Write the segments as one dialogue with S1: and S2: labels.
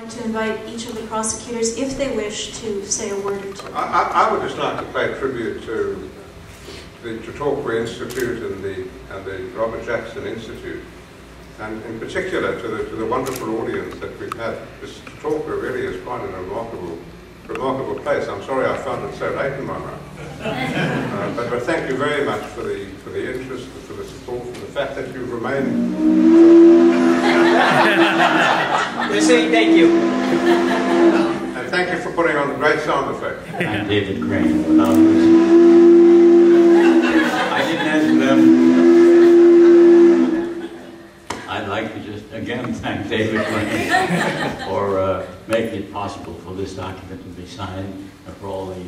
S1: like to invite each of the prosecutors, if they wish, to say a word or two.
S2: I would just like to pay tribute to the Chautauqua Institute and the Robert Jackson Institute, and in particular to the wonderful audience that we've had. This Chautauqua really is quite a remarkable place. I'm sorry I found it so late in my life. But thank you very much for the interest, for the support, for the fact that you've remained.
S3: We're saying thank you.
S2: And thank you for putting on the great sound effect.
S4: I'm David Crane. I didn't ask them. I'd like to just again thank David Crane for making it possible for this document to be signed and for all the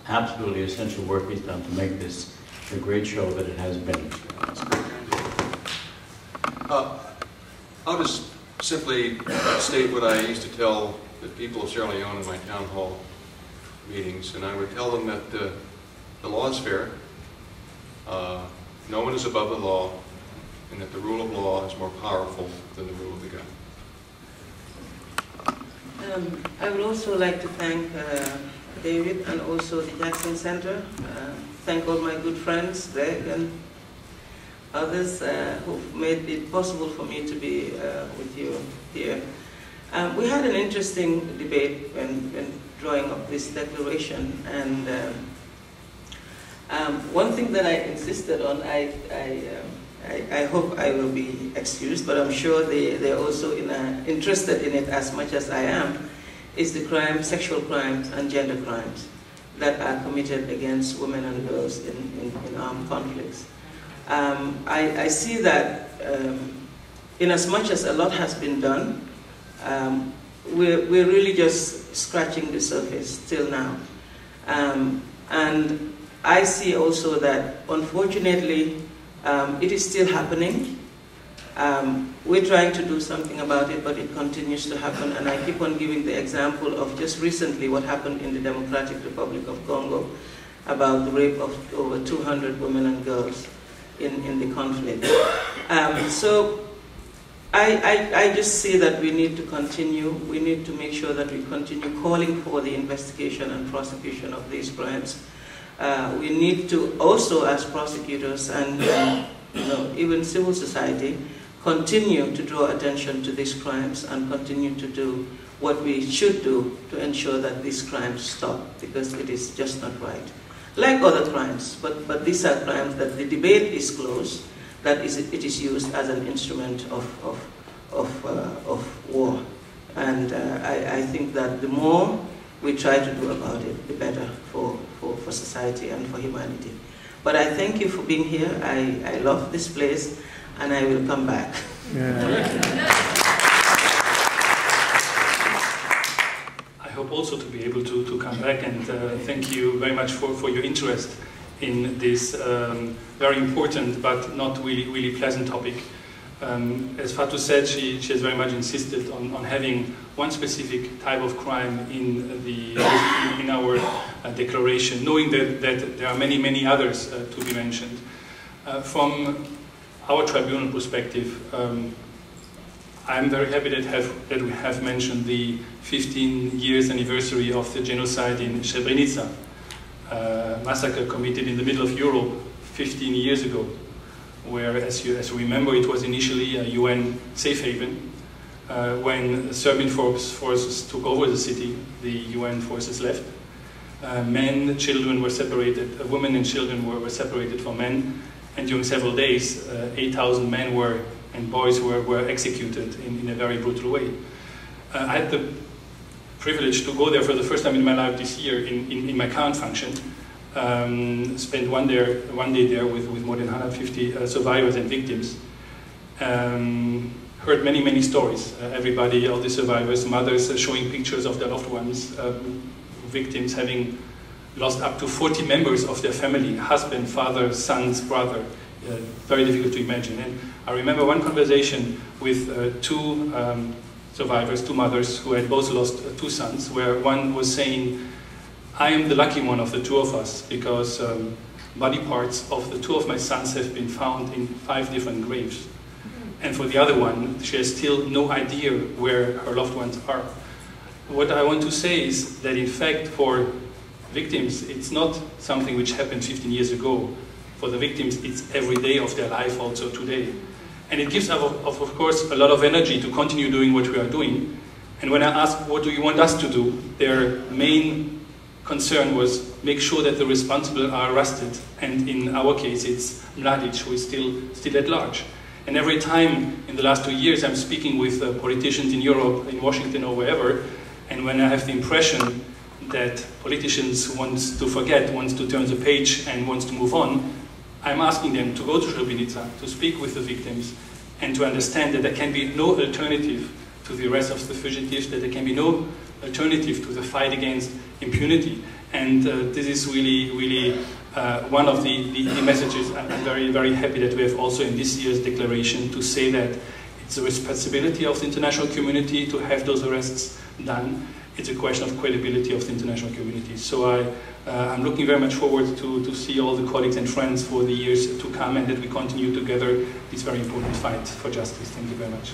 S4: absolutely essential work he's done to make this the great show that it has been.
S5: I'll just simply state what I used to tell the people of Sierra Leone in my town hall meetings, and I would tell them that the law is fair, no one is above the law, and that the rule of law is more powerful than the rule of the gun.
S6: I would also like to thank David and also the Jackson Center. Thank all my good friends, Greg and others who've made it possible for me to be with you here. We had an interesting debate when drawing up this declaration, and one thing that I insisted on, I hope I will be excused, but I'm sure they're also interested in it as much as I am, is the crimes, sexual crimes and gender crimes that are committed against women and girls in armed conflicts. I see that in as much as a lot has been done, we're really just scratching the surface till now. And I see also that, unfortunately, it is still happening. We're trying to do something about it, but it continues to happen. And I keep on giving the example of just recently what happened in the Democratic Republic of Congo about the rape of over 200 women and girls in the conflict. So I just say that we need to continue. We need to make sure that we continue calling for the investigation and prosecution of these crimes. We need to also, as prosecutors and even civil society, continue to draw attention to these crimes and continue to do what we should do to ensure that these crimes stop, because it is just not right. Like other crimes, but these are crimes that the debate is closed, that it is used as an instrument of war. And I think that the more we try to do about it, the better for society and for humanity. But I thank you for being here. I love this place, and I will come back.
S7: Yeah. I hope also to be able to come back, and thank you very much for your interest in this very important but not really pleasant topic. As Fatou said, she has very much insisted on having one specific type of crime in our declaration, knowing that there are many others to be mentioned. From our tribunal perspective, I'm very happy that we have mentioned the 15 years anniversary of the genocide in Srebrenica, massacre committed in the middle of Europe 15 years ago, where, as you remember, it was initially a UN safe haven. When Serbian forces took over the city, the UN forces left. Men, children were separated, women and children were separated from men, and during several days, 8,000 men and boys were executed in a very brutal way. I had the privilege to go there for the first time in my life this year in my current function. Spent one day there with more than 150 survivors and victims. Heard many stories. Everybody, all the survivors, mothers showing pictures of their loved ones, victims having lost up to 40 members of their family, husband, father, sons, brother. Very difficult to imagine. And I remember one conversation with two survivors, two mothers who had both lost two sons, where one was saying, I am the lucky one of the two of us, because body parts of the two of my sons have been found in 5 different graves. and for the other one, she has still no idea where her loved ones are. What I want to say is that in fact for victims, it's not something which happened 15 years ago. For the victims, it's every day of their life also today. And it gives us, of course, a lot of energy to continue doing what we are doing. And when I asked, what do you want us to do? Their main concern was make sure that the responsible are arrested. And in our case, it's Mladic, who is still at large. And every time in the last 2 years, I'm speaking with politicians in Europe, in Washington or wherever, and when I have the impression that politicians want to forget, want to turn the page and want to move on, I'm asking them to go to Srebrenica, to speak with the victims, and to understand that there can be no alternative to the arrest of the fugitives, that there can be no alternative to the fight against impunity. And this is really one of the messages. I'm very, very happy that we have also in this year's declaration to say that it's the responsibility of the international community to have those arrests done. It's a question of credibility of the international community. So I'm looking very much forward to see all the colleagues and friends for the years to come, and that we continue together this very important fight for justice. Thank you very much.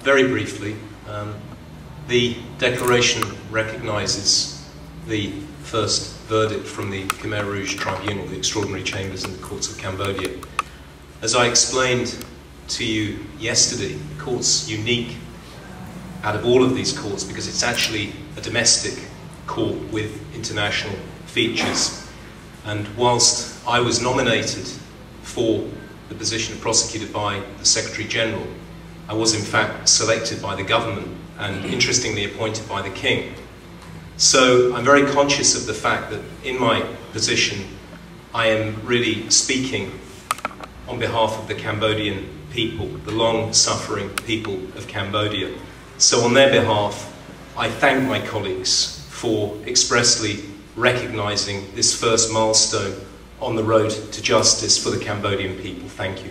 S8: Very briefly, the declaration recognises the first verdict from the Khmer Rouge Tribunal, the Extraordinary Chambers in the Courts of Cambodia. As I explained to you yesterday, the court's unique out of all of these courts because it's actually a domestic court with international features. And whilst I was nominated for the position of prosecutor by the Secretary General, I was in fact selected by the government and interestingly appointed by the King. So I'm very conscious of the fact that in my position I am really speaking on behalf of the Cambodian people, the long-suffering people of Cambodia. So on their behalf, I thank my colleagues for expressly recognising this first milestone on the road to justice for the Cambodian people. Thank you.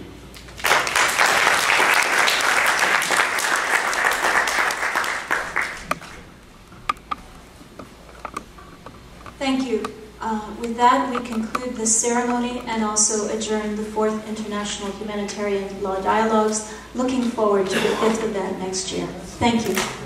S1: Thank you. With that, we conclude this ceremony and also adjourn the 4th International Humanitarian Law Dialogues, looking forward to the 5th event next year. Thank you.